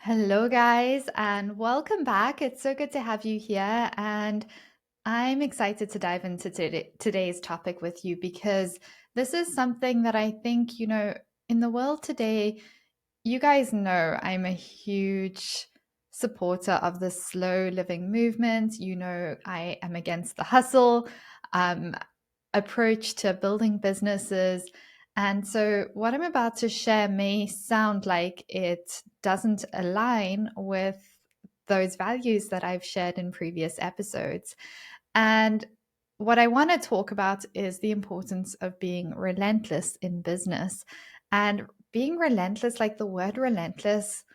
Hello, guys, and welcome back. It's so good to have you here. And I'm excited to dive into today's topic with you because this is something that I think, in the world today, you guys know I'm a huge supporter of the slow living movement. I am against the hustle approach to building businesses. And so, what I'm about to share may sound like it doesn't align with those values that I've shared in previous episodes. And what I want to talk about is the importance of being relentless in business. And being relentless, like the word relentless,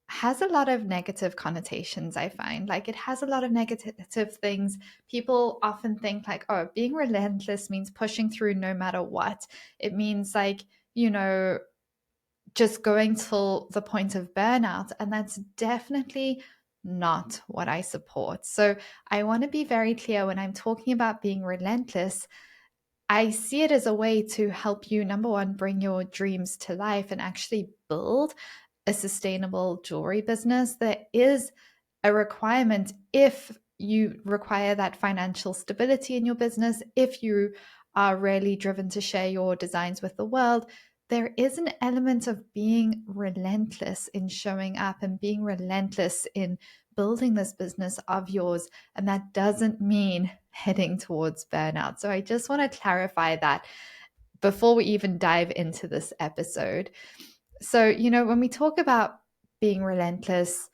has a lot of negative connotations, I find. Like it has a lot of negative things. People often think, like, oh, being relentless means pushing through no matter what. It means, like, you know, just going till the point of burnout. And that's definitely not what I support. So I want to be very clear when I'm talking about being relentless. I see it as a way to help you, number one, bring your dreams to life and actually build a sustainable jewelry business. There is a requirement if you require that financial stability in your business, if you are really driven to share your designs with the world. There is an element of being relentless in showing up and being relentless in building this business of yours. And that doesn't mean heading towards burnout. So I just want to clarify that before we even dive into this episode. So, when we talk about being relentless,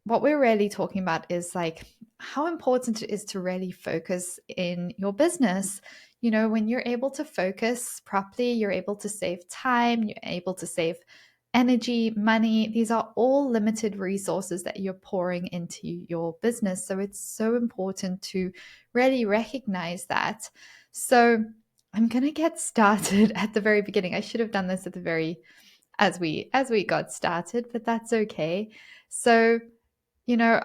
what we're really talking about is like how important it is to really focus in your business. When you're able to focus properly, you're able to save time, you're able to save energy, money. These are all limited resources that you're pouring into your business. So it's so important to really recognize that. So I'm going to get started at the very beginning. I should have done this at the very as we got started, but that's okay. So, you know,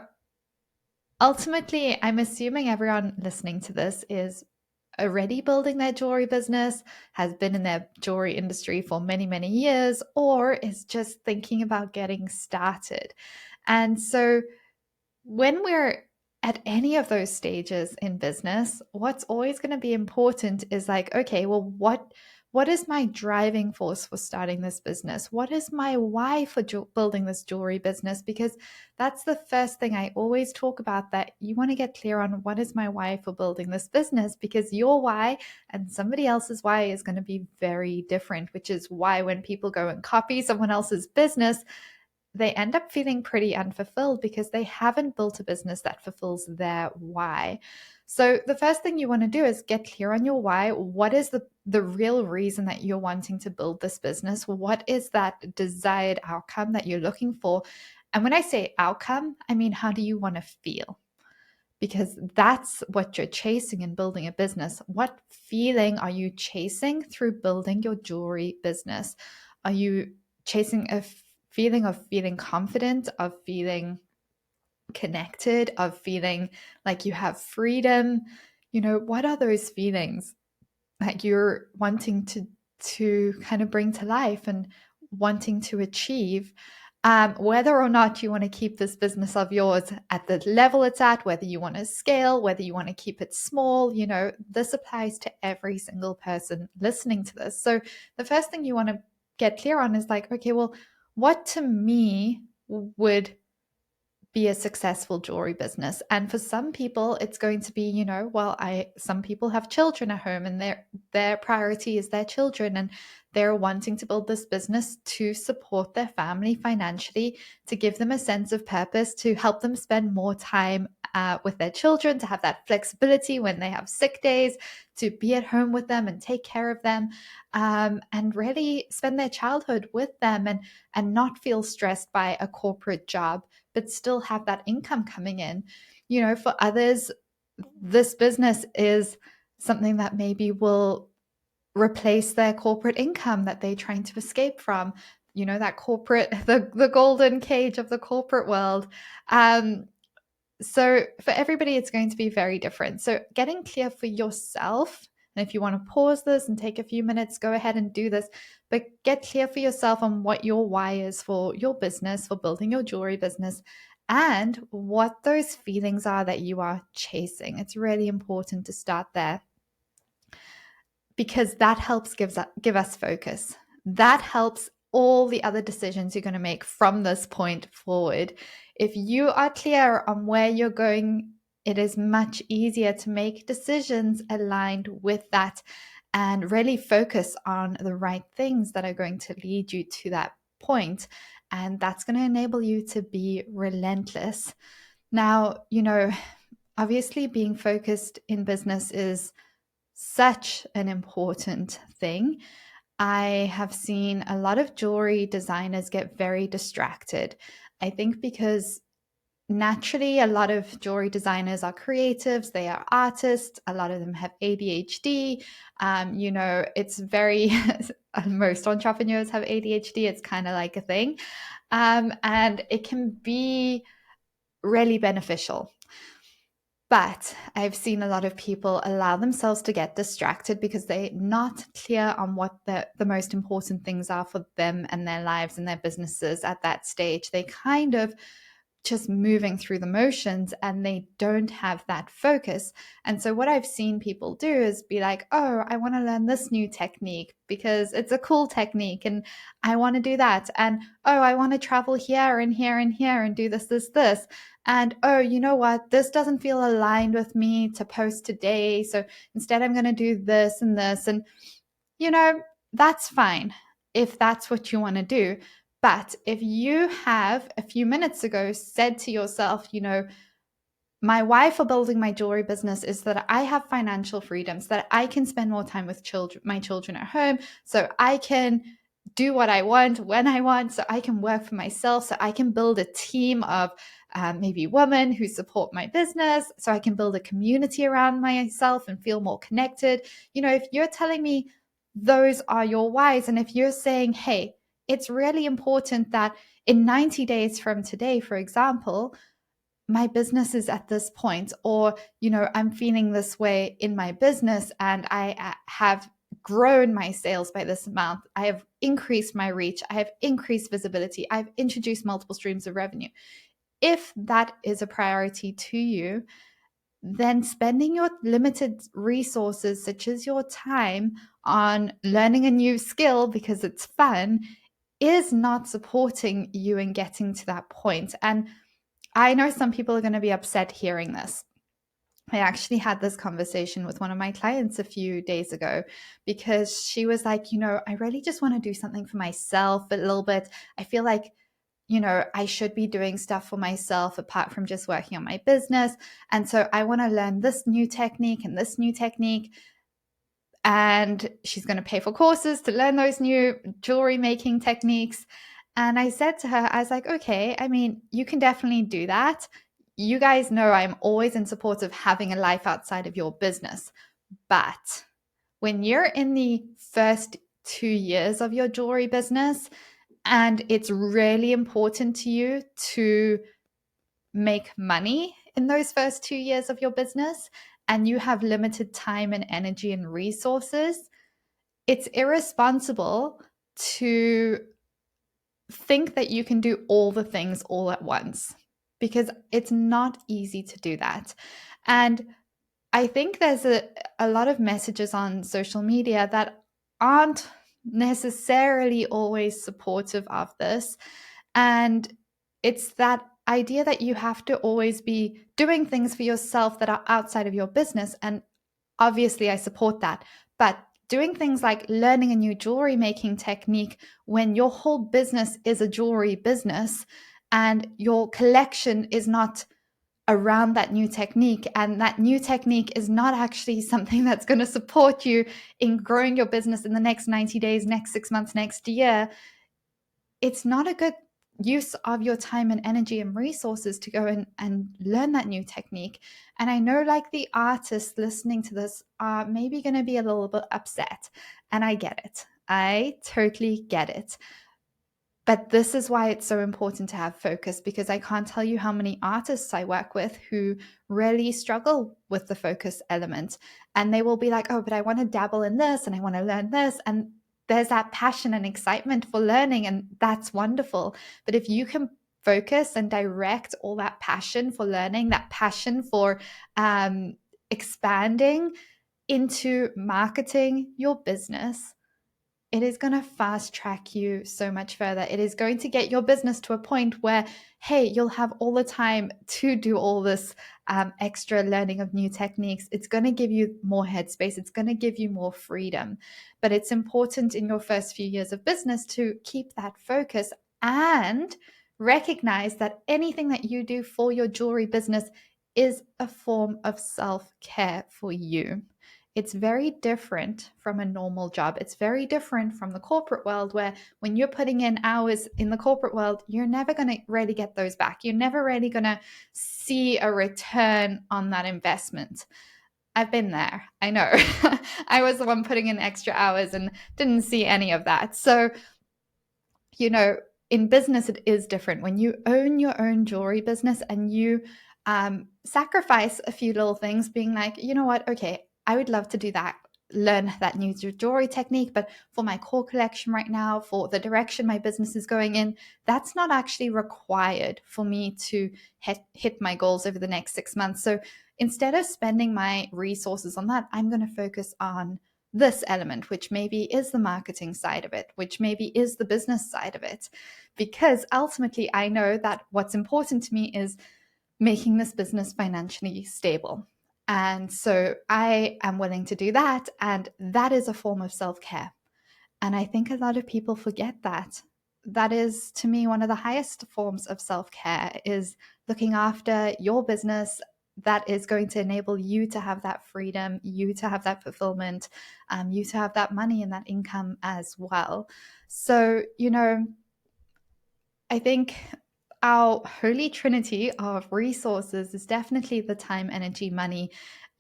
ultimately, I'm assuming everyone listening to this is already building their jewelry business, has been in their jewelry industry for many, many years, or is just thinking about getting started. And so when we're at any of those stages in business, what's always going to be important is like, okay, well, what is my driving force for starting this business? What is my why for building this jewelry business? Because that's the first thing I always talk about, that you want to get clear on what is my why for building this business, because your why and somebody else's why is going to be very different, which is why when people go and copy someone else's business, they end up feeling pretty unfulfilled because they haven't built a business that fulfills their why. So the first thing you want to do is get clear on your why. What is the real reason that you're wanting to build this business? What is that desired outcome that you're looking for? And when I say outcome, I mean, how do you want to feel? Because that's what you're chasing in building a business. What feeling are you chasing through building your jewelry business? Are you chasing a feeling of feeling confident, of feeling connected, of feeling like you have freedom? What are those feelings that you're wanting to kind of bring to life and wanting to achieve? Whether or not you want to keep this business of yours at the level it's at, whether you want to scale, whether you want to keep it small, this applies to every single person listening to this. So the first thing you want to get clear on is like, okay, well, what to me would be a successful jewelry business? And for some people it's going to be, some people have children at home and their priority is their children, and they're wanting to build this business to support their family financially, to give them a sense of purpose, to help them spend more time with their children, to have that flexibility when they have sick days, to be at home with them and take care of them, and really spend their childhood with them, and not feel stressed by a corporate job, but still have that income coming in. For others, this business is something that maybe will replace their corporate income that they're trying to escape from, that corporate, the golden cage of the corporate world. So for everybody, it's going to be very different. So getting clear for yourself And if you want to pause this and take a few minutes, go ahead and do this. But get clear for yourself on what your why is for your business, for building your jewelry business, and what those feelings are that you are chasing. It's really important to start there, because that helps give us focus. That helps all the other decisions you're going to make from this point forward. If you are clear on where you're going, it is much easier to make decisions aligned with that and really focus on the right things that are going to lead you to that point. And that's going to enable you to be relentless. Now, obviously being focused in business is such an important thing. I have seen a lot of jewelry designers get very distracted. I think because naturally a lot of jewelry designers are creatives, they are artists, a lot of them have ADHD. It's very, most entrepreneurs have ADHD, it's kind of like a thing. And it can be really beneficial. But I've seen a lot of people allow themselves to get distracted because they're not clear on what the most important things are for them and their lives and their businesses at that stage. They kind of just moving through the motions and they don't have that focus. And so what I've seen people do is be like, oh, I want to learn this new technique because it's a cool technique and I want to do that. And oh, I want to travel here and here and here and do this. And oh, you know what? This doesn't feel aligned with me to post today. So instead I'm going to do this and this. And, that's fine if that's what you want to do. But if you have a few minutes ago said to yourself, my why for building my jewelry business is that I have financial freedom, so that I can spend more time with my children at home, so I can do what I want when I want, so I can work for myself, so I can build a team of maybe women who support my business, so I can build a community around myself and feel more connected. If you're telling me those are your whys, and if you're saying, hey, it's really important that in 90 days from today, for example, my business is at this point, or, I'm feeling this way in my business and I have grown my sales by this amount. I have increased my reach. I have increased visibility. I've introduced multiple streams of revenue. If that is a priority to you, then spending your limited resources, such as your time, on learning a new skill because it's fun is not supporting you in getting to that point. And I know some people are going to be upset hearing this. I actually had this conversation with one of my clients a few days ago because she was like, I really just want to do something for myself a little bit. I feel like, I should be doing stuff for myself apart from just working on my business. And so I want to learn this new technique and this new technique. And she's going to pay for courses to learn those new jewelry making techniques. And I said to her, I was like, okay, I mean, you can definitely do that. You guys know I'm always in support of having a life outside of your business. But when you're in the first 2 years of your jewelry business, and it's really important to you to make money in those first 2 years of your business, and you have limited time and energy and resources, it's irresponsible to think that you can do all the things all at once, because it's not easy to do that. And I think there's a lot of messages on social media that aren't necessarily always supportive of this. And it's that idea that you have to always be doing things for yourself that are outside of your business. And obviously, I support that. But doing things like learning a new jewelry making technique when your whole business is a jewelry business and your collection is not around that new technique, and that new technique is not actually something that's going to support you in growing your business in the next 90 days, next 6 months, next year, it's not a good use of your time and energy and resources to go and learn that new technique. And I know, like, the artists listening to this are maybe going to be a little bit upset, and I get it. I totally get it. But this is why it's so important to have focus, because I can't tell you how many artists I work with who really struggle with the focus element. And they will be like, oh, but I want to dabble in this and I want to learn this. And there's that passion and excitement for learning, and that's wonderful. But if you can focus and direct all that passion for learning, that passion for expanding into marketing your business, it is going to fast track you so much further. It is going to get your business to a point where, hey, you'll have all the time to do all this extra learning of new techniques. It's going to give you more headspace. It's going to give you more freedom. But it's important in your first few years of business to keep that focus and recognize that anything that you do for your jewelry business is a form of self-care for you. It's very different from a normal job. It's very different from the corporate world, where when you're putting in hours in the corporate world, you're never going to really get those back. You're never really going to see a return on that investment. I've been there. I know. I was the one putting in extra hours and didn't see any of that. So, you know, in business, it is different. When you own your own jewelry business and you sacrifice a few little things, being like, you know what, okay, I would love to do that, learn that new jewelry technique, but for my core collection right now, for the direction my business is going in, that's not actually required for me to hit my goals over the next 6 months. So instead of spending my resources on that, I'm going to focus on this element, which maybe is the marketing side of it, which maybe is the business side of it. Because ultimately, I know that what's important to me is making this business financially stable. And so I am willing to do that. And that is a form of self-care. And I think a lot of people forget that. That is, to me, one of the highest forms of self-care, is looking after your business. That is going to enable you to have that freedom, you to have that fulfillment, you to have that money and that income as well. So, you know, I think our holy trinity of resources is definitely the time, energy, money.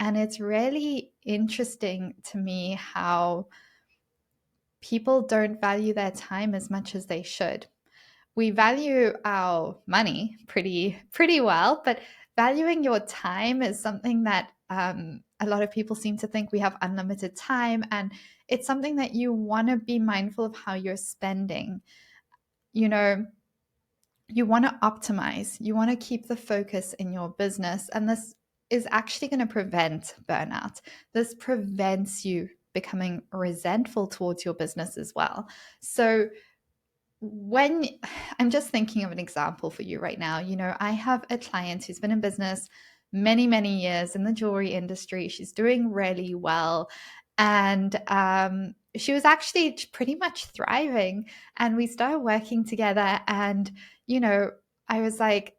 And it's really interesting to me how people don't value their time as much as they should. We value our money pretty well, but valuing your time is something that a lot of people seem to think we have unlimited time, and it's something that you want to be mindful of how you're spending. You know, you want to optimize, you want to keep the focus in your business, and this is actually going to prevent burnout. This prevents you becoming resentful towards your business as well. So when I'm just thinking of an example for you right now, you know, I have a client who's been in business many years in the jewelry industry. She's doing really well. And she was actually pretty much thriving. And we started working together. And, you know, I was like,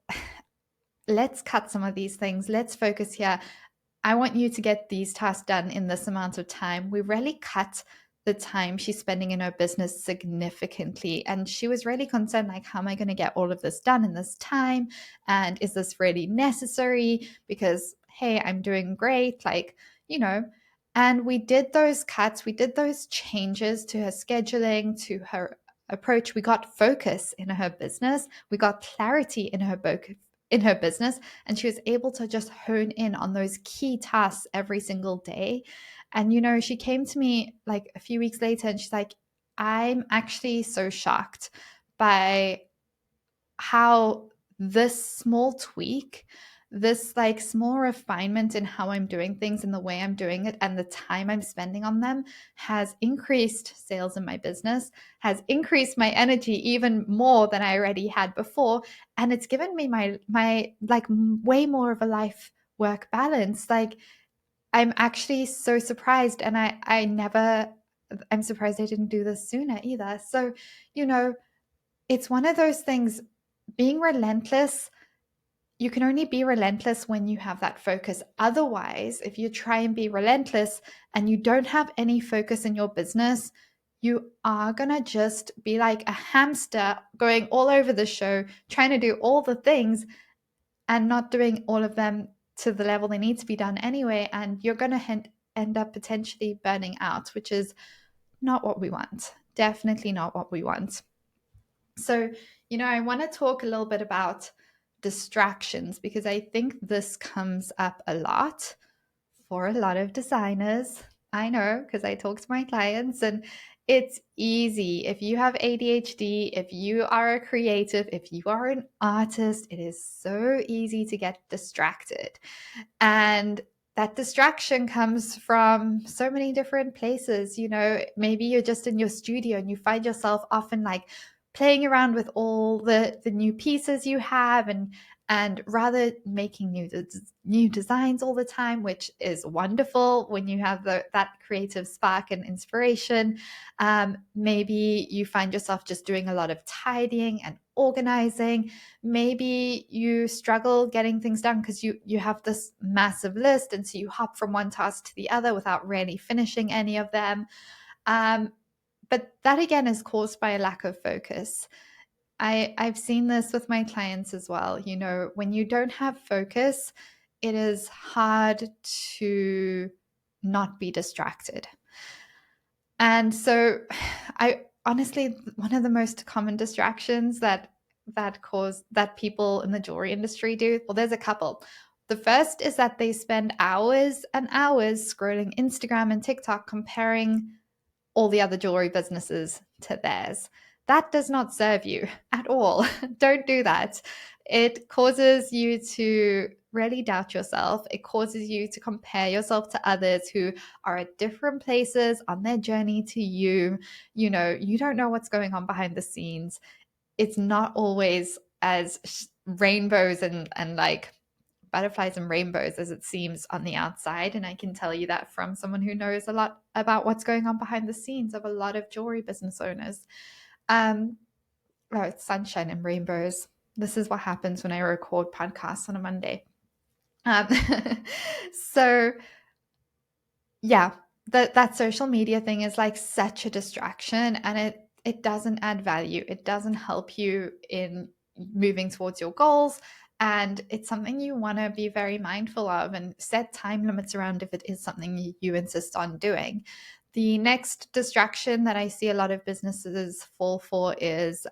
let's cut some of these things. Let's focus here. I want you to get these tasks done in this amount of time. We really cut the time she's spending in her business significantly. And she was really concerned, like, how am I going to get all of this done in this time? And is this really necessary? Because, hey, I'm doing great. Like, you know, and we did those cuts, we did those changes to her scheduling, to her approach. We got focus in her business. We got clarity in her business, and she was able to just hone in on those key tasks every single day. And you know, she came to me like a few weeks later and she's like, I'm actually so shocked by how this small tweak, this like small refinement in how I'm doing things and the way I'm doing it and the time I'm spending on them has increased sales in my business, has increased my energy even more than I already had before. And it's given me my like way more of a life work balance. Like, I'm actually so surprised. And I'm surprised I didn't do this sooner either. So, you know, it's one of those things. Being relentless, you can only be relentless when you have that focus. Otherwise, if you try and be relentless and you don't have any focus in your business, you are going to just be like a hamster going all over the show, trying to do all the things and not doing all of them to the level they need to be done anyway. And you're going to end up potentially burning out, which is not what we want. Definitely not what we want. So, I want to talk a little bit about distractions because I think this comes up a lot for a lot of designers. I know because I talk to my clients, and it's easy. If you have ADHD, if you are a creative, if you are an artist, it is so easy to get distracted. And that distraction comes from so many different places. Maybe you're just in your studio and you find yourself often like playing around with all the new pieces you have, and rather making new designs all the time, which is wonderful when you have that creative spark and inspiration. Maybe you find yourself just doing a lot of tidying and organizing. Maybe you struggle getting things done because you have this massive list, and so you hop from one task to the other without really finishing any of them. But that again is caused by a lack of focus. I've seen this with my clients as well. When you don't have focus, it is hard to not be distracted. And so I honestly, one of the most common distractions that people in the jewelry industry do, well, there's a couple. The first is that they spend hours and hours scrolling Instagram and TikTok comparing all the other jewelry businesses to theirs. That does not serve you at all. Don't do that. It causes you to really doubt yourself. It causes you to compare yourself to others who are at different places on their journey to you. You don't know what's going on behind the scenes. It's not always as rainbows and like butterflies and rainbows as it seems on the outside. And I can tell you that from someone who knows a lot about what's going on behind the scenes of a lot of jewelry business owners. It's sunshine and rainbows. This is what happens when I record podcasts on a Monday. Um, so yeah, that social media thing is like such a distraction, and it doesn't add value. It doesn't help you in moving towards your goals. And it's something you want to be very mindful of and set time limits around if it is something you insist on doing. The next distraction that I see a lot of businesses fall for is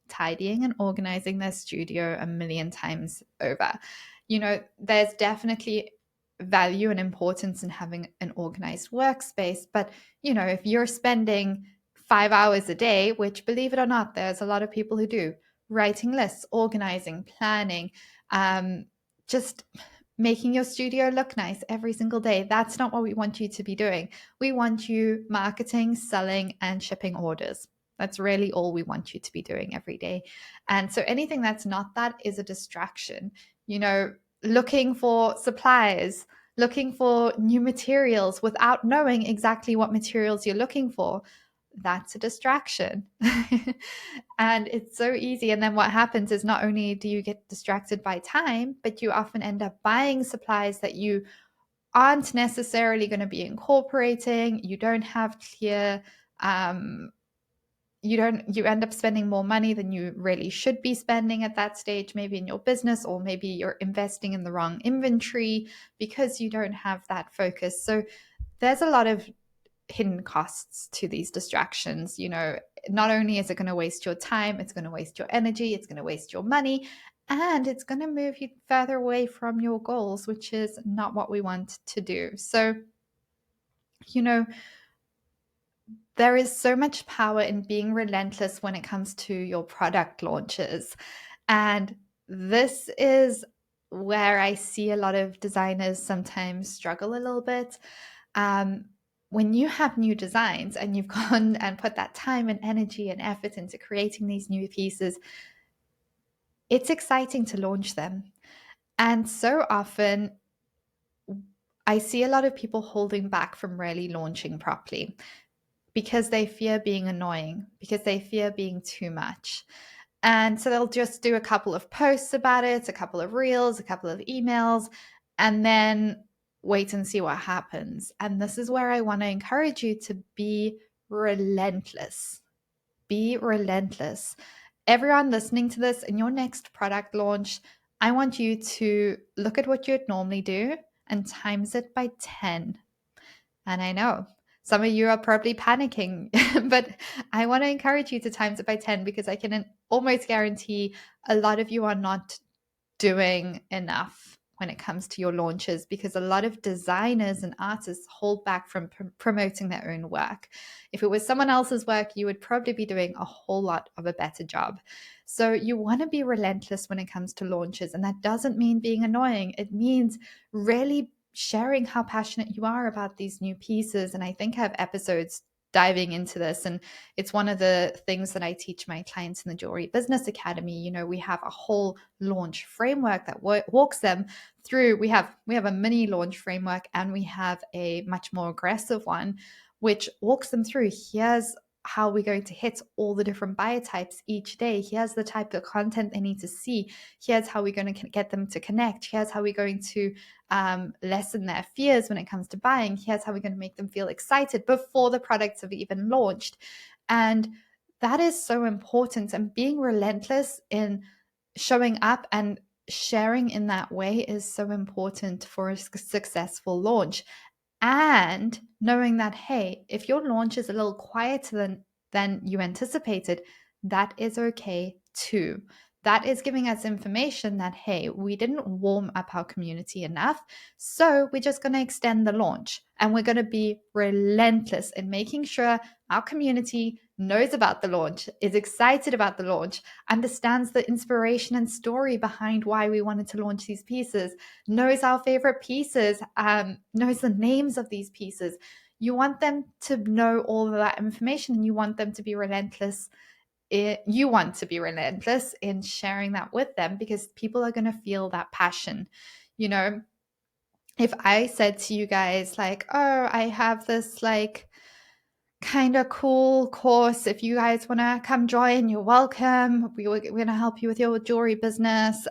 tidying and organizing their studio a million times over. There's definitely value and importance in having an organized workspace. But, if you're spending 5 hours a day, which believe it or not, there's a lot of people who do, writing lists, organizing, planning, just making your studio look nice every single day. That's not what we want you to be doing. We want you marketing, selling, and shipping orders. That's really all we want you to be doing every day. And so anything that's not that is a distraction. Looking for suppliers, looking for new materials without knowing exactly what materials you're looking for, that's a distraction. And it's so easy. And then what happens is not only do you get distracted by time, but you often end up buying supplies that you aren't necessarily going to be incorporating. You don't have clear you end up spending more money than you really should be spending at that stage, maybe in your business, or maybe you're investing in the wrong inventory because you don't have that focus. So there's a lot of hidden costs to these distractions. Not only is it going to waste your time, it's going to waste your energy, it's going to waste your money, and it's going to move you further away from your goals, which is not what we want to do. So, there is so much power in being relentless when it comes to your product launches. And this is where I see a lot of designers sometimes struggle a little bit. When you have new designs and you've gone and put that time and energy and effort into creating these new pieces, it's exciting to launch them. And so often, I see a lot of people holding back from really launching properly because they fear being annoying, because they fear being too much. And so they'll just do a couple of posts about it, a couple of reels, a couple of emails, and then wait and see what happens. And this is where I want to encourage you to be relentless. Be relentless. Everyone listening to this, in your next product launch, I want you to look at what you'd normally do and times it by 10. And I know Some of you are probably panicking, but I want to encourage you to times it by 10, because I can almost guarantee a lot of you are not doing enough when it comes to your launches, because a lot of designers and artists hold back from promoting their own work. If it was someone else's work, you would probably be doing a whole lot of a better job. So you want to be relentless when it comes to launches. And that doesn't mean being annoying. It means really sharing how passionate you are about these new pieces. And I think I have episodes diving into this, and it's one of the things that I teach my clients in the Jewelry Business Academy. You know, we have a whole launch framework that walks them through. We have a mini launch framework, and we have a much more aggressive one, which walks them through. Here's how we're going to hit all the different buyer types each day. Here's the type of content they need to see. Here's how we're going to get them to connect. Here's how we're going to lessen their fears when it comes to buying. Here's how we're going to make them feel excited before the products have even launched. And that is so important. And being relentless in showing up and sharing in that way is so important for a successful launch. And knowing that, hey, if your launch is a little quieter than you anticipated, that is okay too. That is giving us information that, hey, we didn't warm up our community enough. So we're just going to extend the launch, and we're going to be relentless in making sure our community knows about the launch, is excited about the launch, understands the inspiration and story behind why we wanted to launch these pieces, knows our favorite pieces, knows the names of these pieces. You want them to know all of that information, and you want them to be relentless. You want to be relentless in sharing that with them, because people are going to feel that passion. You know, if I said to you guys, like, oh, I have this like kind of cool course, if you guys want to come join, you're welcome. We're going to help you with your jewelry business.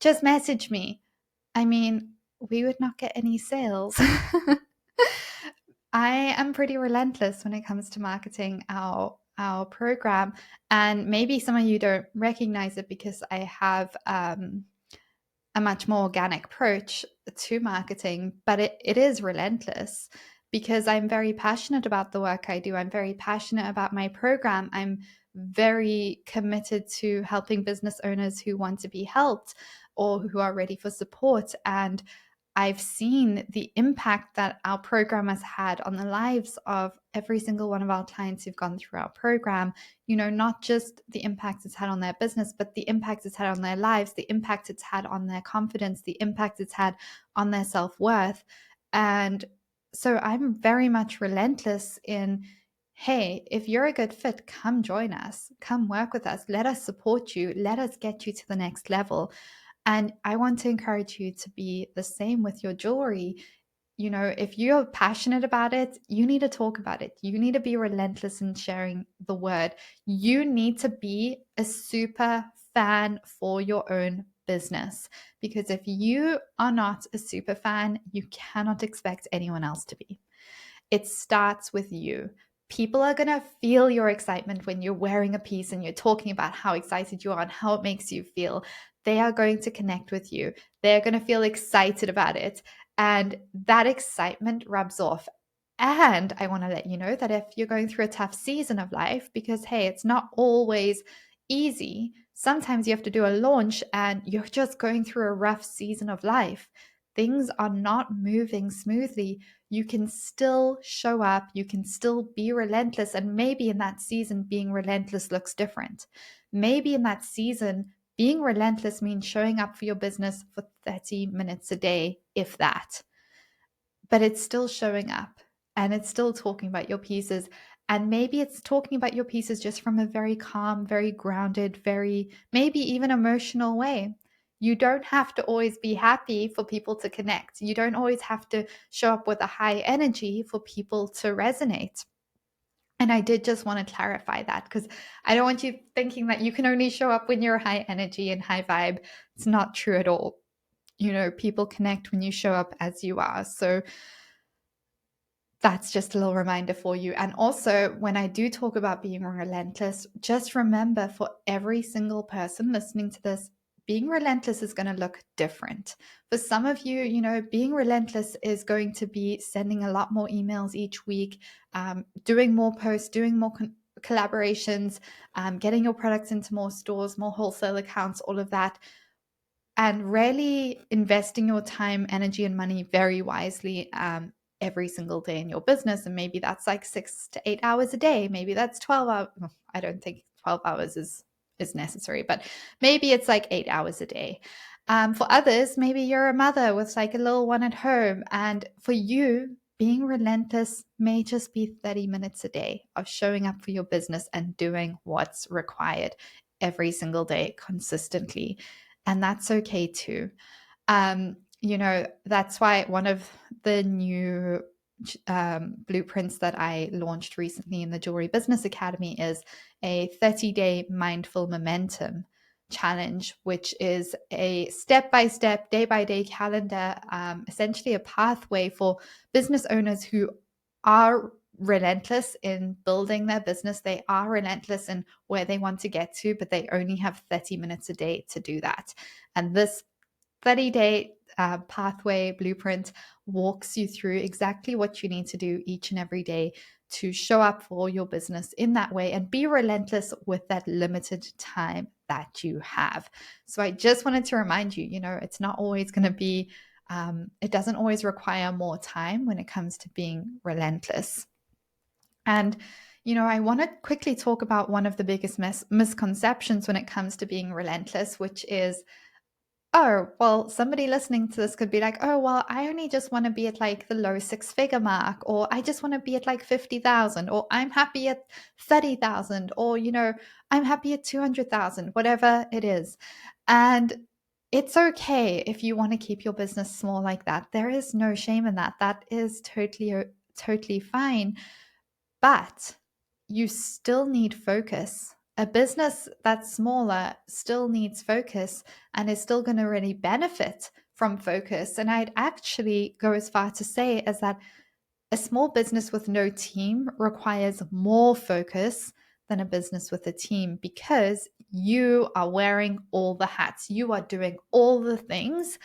Just message me. I mean, we would not get any sales. I am pretty relentless when it comes to marketing our program, and maybe some of you don't recognize it because I have a much more organic approach to marketing, but it is relentless because I'm very passionate about the work I do. I'm very passionate about my program. I'm very committed to helping business owners who want to be helped or who are ready for support. And I've seen the impact that our program has had on the lives of every single one of our clients who've gone through our program. You know, not just the impact it's had on their business, but the impact it's had on their lives, the impact it's had on their confidence, the impact it's had on their self-worth. And so I'm very much relentless in, hey, if you're a good fit, come join us, come work with us, let us support you, let us get you to the next level. And I want to encourage you to be the same with your jewelry. You know, if you're passionate about it, you need to talk about it. You need to be relentless in sharing the word. You need to be a super fan for your own business, because if you are not a super fan, you cannot expect anyone else to be. It starts with you. People are going to feel your excitement when you're wearing a piece and you're talking about how excited you are and how it makes you feel. They are going to connect with you. They're going to feel excited about it. And that excitement rubs off. And I want to let you know that if you're going through a tough season of life, because hey, it's not always easy. Sometimes you have to do a launch and you're just going through a rough season of life. Things are not moving smoothly. You can still show up, you can still be relentless. And maybe in that season, being relentless looks different. Maybe in that season, being relentless means showing up for your business for 30 minutes a day, if that. But it's still showing up and it's still talking about your pieces. And maybe it's talking about your pieces just from a very calm, very grounded, very maybe even emotional way. You don't have to always be happy for people to connect. You don't always have to show up with a high energy for people to resonate. And I did just want to clarify that, because I don't want you thinking that you can only show up when you're high energy and high vibe. It's not true at all. You know, people connect when you show up as you are. So that's just a little reminder for you. And also, when I do talk about being relentless, just remember, for every single person listening to this, being relentless is going to look different. For some of you, being relentless is going to be sending a lot more emails each week, doing more posts, doing more collaborations, getting your products into more stores, more wholesale accounts, all of that, and really investing your time, energy, and money very wisely every single day in your business. And maybe that's like 6 to 8 hours a day. Maybe that's 12 hours. I don't think 12 hours is necessary, but maybe it's like 8 hours a day. For others, maybe you're a mother with like a little one at home. And for you, being relentless may just be 30 minutes a day of showing up for your business and doing what's required every single day consistently. And that's okay too. That's why one of the new blueprints that I launched recently in the Jewelry Business Academy is a 30-day mindful momentum challenge, which is a step-by-step, day-by-day calendar, essentially a pathway for business owners who are relentless in building their business. They are relentless in where they want to get to, but they only have 30 minutes a day to do that. And this 30-day pathway blueprint walks you through exactly what you need to do each and every day to show up for your business in that way and be relentless with that limited time that you have. So I just wanted to remind you, it's not always going to be, it doesn't always require more time when it comes to being relentless. And I want to quickly talk about one of the biggest misconceptions when it comes to being relentless, which is, oh, well, somebody listening to this could be like, oh, well, I only just want to be at like the low 6-figure mark, or I just want to be at like 50,000, or I'm happy at 30,000, or, I'm happy at 200,000, whatever it is. And it's okay if you want to keep your business small like that. There is no shame in that. That is totally fine. But you still need focus. A business that's smaller still needs focus and is still going to really benefit from focus. And I'd actually go as far to say as that a small business with no team requires more focus than a business with a team, because you are wearing all the hats. You are doing all the things.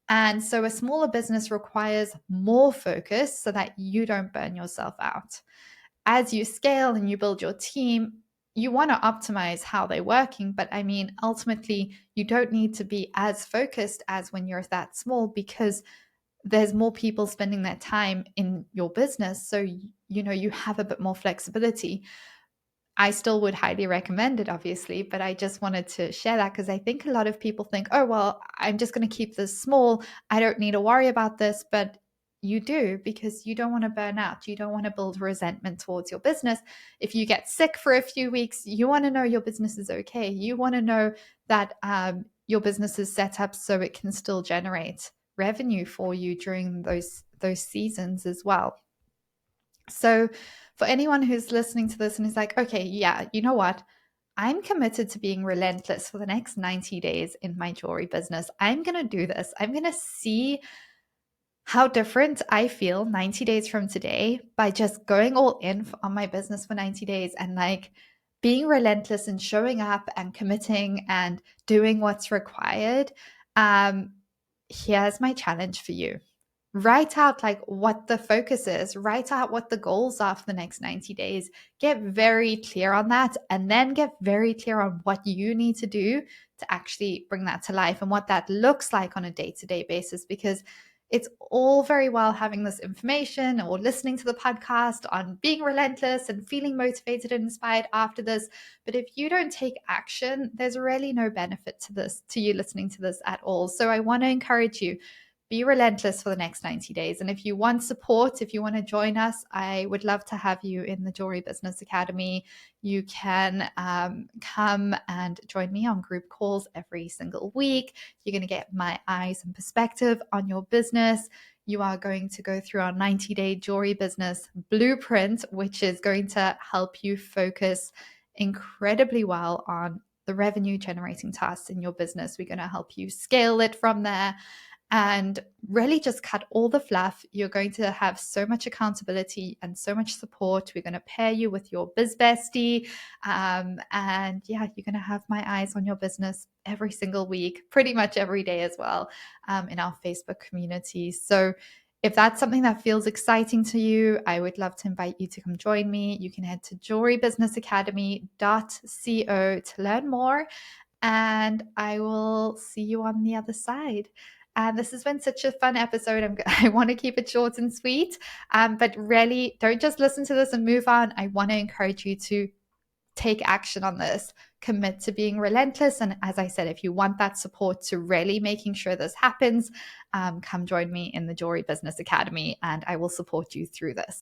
And so a smaller business requires more focus so that you don't burn yourself out. As you scale and you build your team, you want to optimize how they're working. But I mean, ultimately, you don't need to be as focused as when you're that small, because there's more people spending their time in your business. So, you have a bit more flexibility. I still would highly recommend it, obviously, but I just wanted to share that because I think a lot of people think, oh, well, I'm just going to keep this small. I don't need to worry about this. But you do, because you don't want to burn out. You don't want to build resentment towards your business. If you get sick for a few weeks, you want to know your business is okay. You want to know that your business is set up so it can still generate revenue for you during those seasons as well. So for anyone who's listening to this and is like, okay, yeah, you know what? I'm committed to being relentless for the next 90 days in my jewelry business. I'm going to do this. I'm going to see how different I feel 90 days from today by just going all in on my business for 90 days and like being relentless and showing up and committing and doing what's required. Here's my challenge for you. Write out like what the focus is, write out what the goals are for the next 90 days, get very clear on that, and then get very clear on what you need to do to actually bring that to life and what that looks like on a day-to-day basis. Because it's all very well having this information or listening to the podcast on being relentless and feeling motivated and inspired after this. But if you don't take action, there's really no benefit to you listening to this at all. So I want to encourage you, be relentless for the next 90 days. And if you want support, if you want to join us, I would love to have you in the Jewelry Business Academy. You can come and join me on group calls every single week. You're going to get my eyes and perspective on your business. You are going to go through our 90-day jewelry business blueprint, which is going to help you focus incredibly well on the revenue generating tasks in your business. We're going to help you scale it from there. and really just cut all the fluff. You're going to have so much accountability and so much support. We're going to pair you with your biz bestie. And yeah, you're going to have my eyes on your business every single week, pretty much every day as well, in our Facebook community. So if that's something that feels exciting to you, I would love to invite you to come join me. You can head to jewelrybusinessacademy.co to learn more, and I will see you on the other side. And this has been such a fun episode. I want to keep it short and sweet, but really don't just listen to this and move on. I want to encourage you to take action on this, commit to being relentless. And as I said, if you want that support to really making sure this happens, come join me in the Jewelry Business Academy, and I will support you through this.